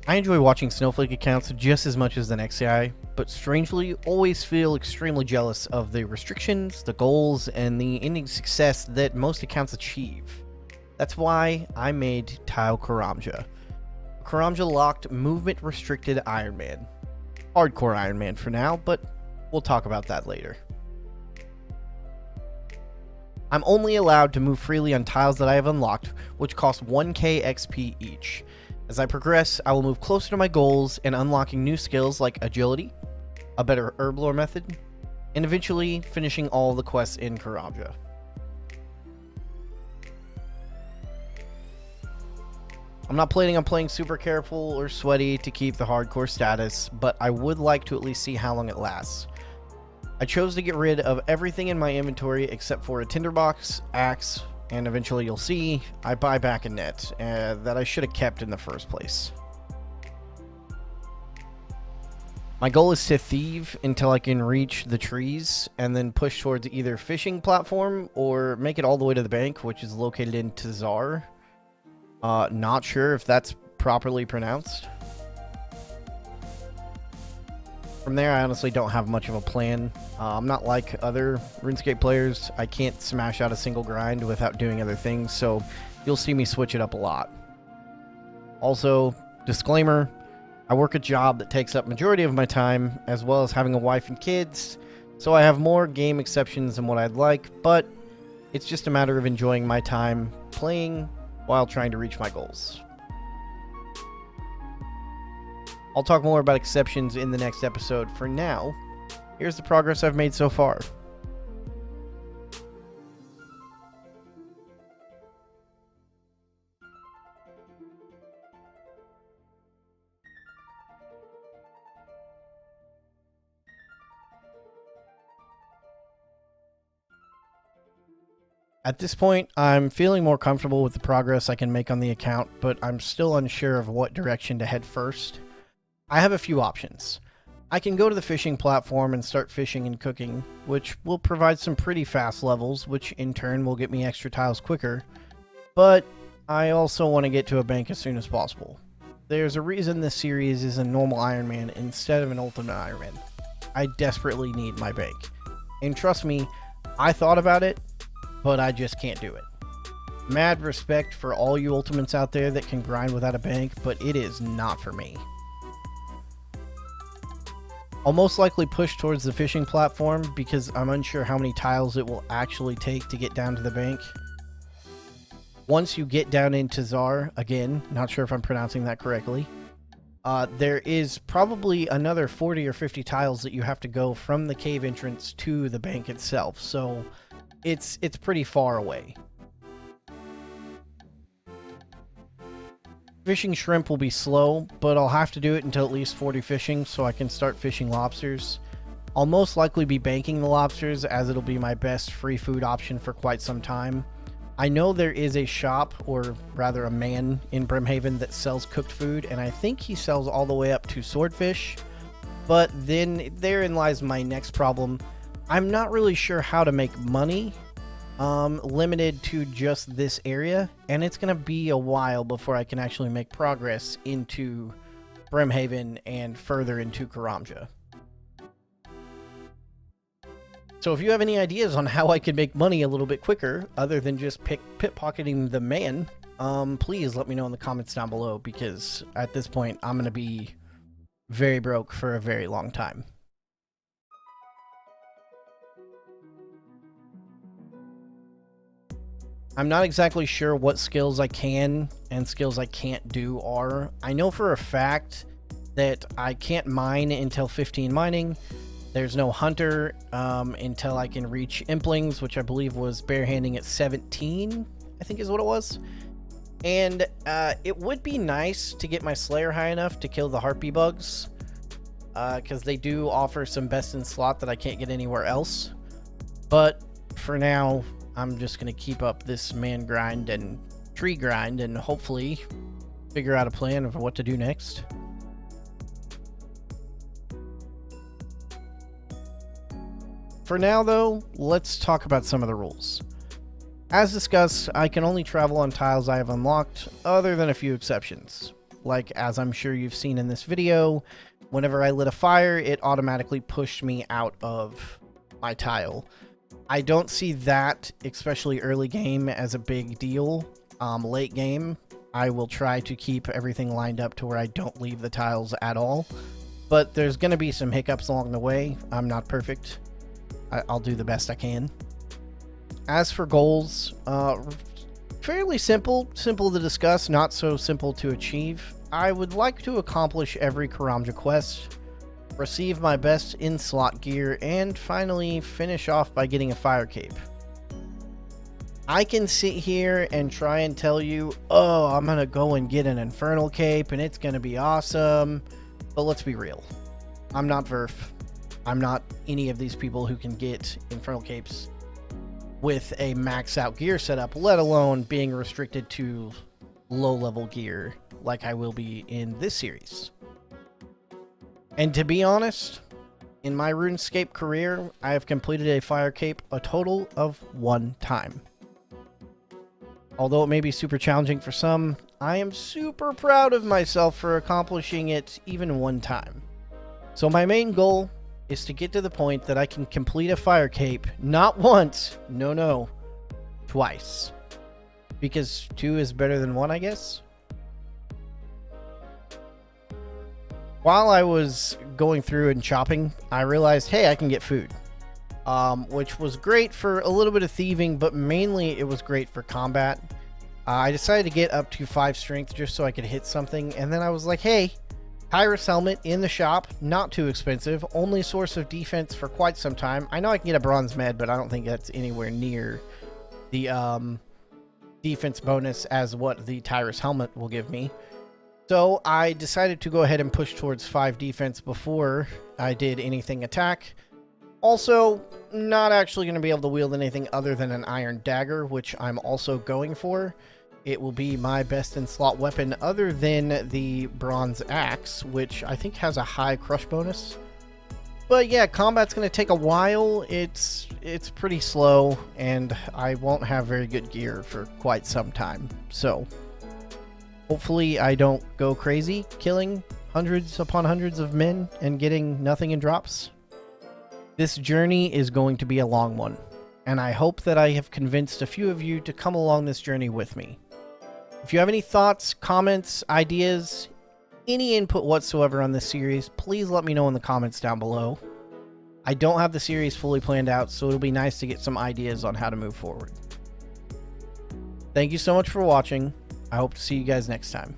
I enjoy watching Snowflake accounts just as much as the next guy, but strangely always feel extremely jealous of the restrictions, the goals, and the ending success that most accounts achieve. That's why I made Tile Karamja. Karamja locked movement restricted Ironman. Hardcore Ironman for now, but we'll talk about that later. I'm only allowed to move freely on tiles that I have unlocked, which cost 1k XP each. As I progress, I will move closer to my goals and unlocking new skills like agility, a better herblore method, and eventually finishing all the quests in Karamja. I'm not planning on playing super careful or sweaty to keep the hardcore status, but I would like to at least see how long it lasts. I chose to get rid of everything in my inventory except for a tinderbox, axe, and eventually you'll see I buy back a net that I should have kept in the first place. My goal is to thieve until I can reach the trees and then push towards either fishing platform or make it all the way to the bank, which is located in Tazar. Not sure if that's properly pronounced. From there, I honestly don't have much of a plan. I'm not like other RuneScape players. I can't smash out a single grind without doing other things, so you'll see me switch it up a lot. Also, disclaimer, I work a job that takes up majority of my time, as well as having a wife and kids, so I have more game exceptions than what I'd like, but it's just a matter of enjoying my time playing while trying to reach my goals. I'll talk more about exceptions in the next episode. For now, here's the progress I've made so far. At this point, I'm feeling more comfortable with the progress I can make on the account, but I'm still unsure of what direction to head first. I have a few options. I can go to the fishing platform and start fishing and cooking, which will provide some pretty fast levels, which in turn will get me extra tiles quicker, but I also want to get to a bank as soon as possible. There's a reason this series is a normal Ironman instead of an Ultimate Ironman. I desperately need my bank. And trust me, I thought about it, but I just can't do it. Mad respect for all you Ultimates out there that can grind without a bank, but it is not for me. I'll most likely push towards the fishing platform because I'm unsure how many tiles it will actually take to get down to the bank. Once you get down into Zar, again, not sure if I'm pronouncing that correctly, there is probably another 40 or 50 tiles that you have to go from the cave entrance to the bank itself, so it's pretty far away. Fishing shrimp will be slow, but I'll have to do it until at least 40 fishing so I can start fishing lobsters. I'll most likely be banking the lobsters as it'll be my best free food option for quite some time. I know there is a shop, or rather a man in Brimhaven that sells cooked food, and I think he sells all the way up to swordfish. But then therein lies my next problem. I'm not really sure how to make money limited to just this area, and it's going to be a while before I can actually make progress into Brimhaven and further into Karamja. So if you have any ideas on how I can make money a little bit quicker, other than just pickpocketing the man, please let me know in the comments down below, because at this point I'm going to be very broke for a very long time. I'm not exactly sure what skills I can and skills I can't do are. I know for a fact that I can't mine until 15 mining. There's no hunter until I can reach implings, which I believe was barehanding at 17, I think is what it was. And it would be nice to get my Slayer high enough to kill the harpy bugs, because they do offer some best in slot that I can't get anywhere else. But for now, I'm just going to keep up this man grind and tree grind and hopefully figure out a plan of what to do next. For now, though, let's talk about some of the rules. As discussed, I can only travel on tiles I have unlocked, other than a few exceptions. like as I'm sure you've seen in this video, whenever I lit a fire, it automatically pushed me out of my tile. I don't see that, especially early game, as a big deal. Late game, I will try to keep everything lined up to where I don't leave the tiles at all. But there's going to be some hiccups along the way. I'm not perfect. I'll do the best I can. As for goals, fairly simple to discuss, not so simple to achieve. I would like to accomplish every Karamja quest, receive my best in-slot gear, and finally finish off by getting a fire cape. I can sit here and try and tell you, oh, I'm gonna go and get an infernal cape and it's gonna be awesome, but let's be real. I'm not Verf. I'm not any of these people who can get infernal capes with a max out gear setup, let alone being restricted to low level gear like I will be in this series. And to be honest, in my RuneScape career, I have completed a fire cape a total of 1 time. Although it may be super challenging for some, I am super proud of myself for accomplishing it even 1 time. So my main goal is to get to the point that I can complete a fire cape not once, no, twice. Because 2 is better than 1, I guess? While I was going through and chopping, I realized, hey, I can get food. Which was great for a little bit of thieving, but mainly it was great for combat. I decided to get up to 5 strength just so I could hit something, and then I was like, hey, Tyrus helmet in the shop, not too expensive, only source of defense for quite some time. I know I can get a bronze med, but I don't think that's anywhere near the defense bonus as what the Tyrus helmet will give me. So I decided to go ahead and push towards 5 defense before I did anything attack. Also, not actually going to be able to wield anything other than an iron dagger, which I'm also going for. It will be my best in slot weapon other than the bronze axe, which I think has a high crush bonus. But yeah, combat's going to take a while. It's pretty slow, and I won't have very good gear for quite some time. So hopefully I don't go crazy killing hundreds upon hundreds of men and getting nothing in drops. This journey is going to be a long one, and I hope that I have convinced a few of you to come along this journey with me. If you have any thoughts, comments, ideas, any input whatsoever on this series, please let me know in the comments down below. I don't have the series fully planned out, so it'll be nice to get some ideas on how to move forward. Thank you so much for watching. I hope to see you guys next time.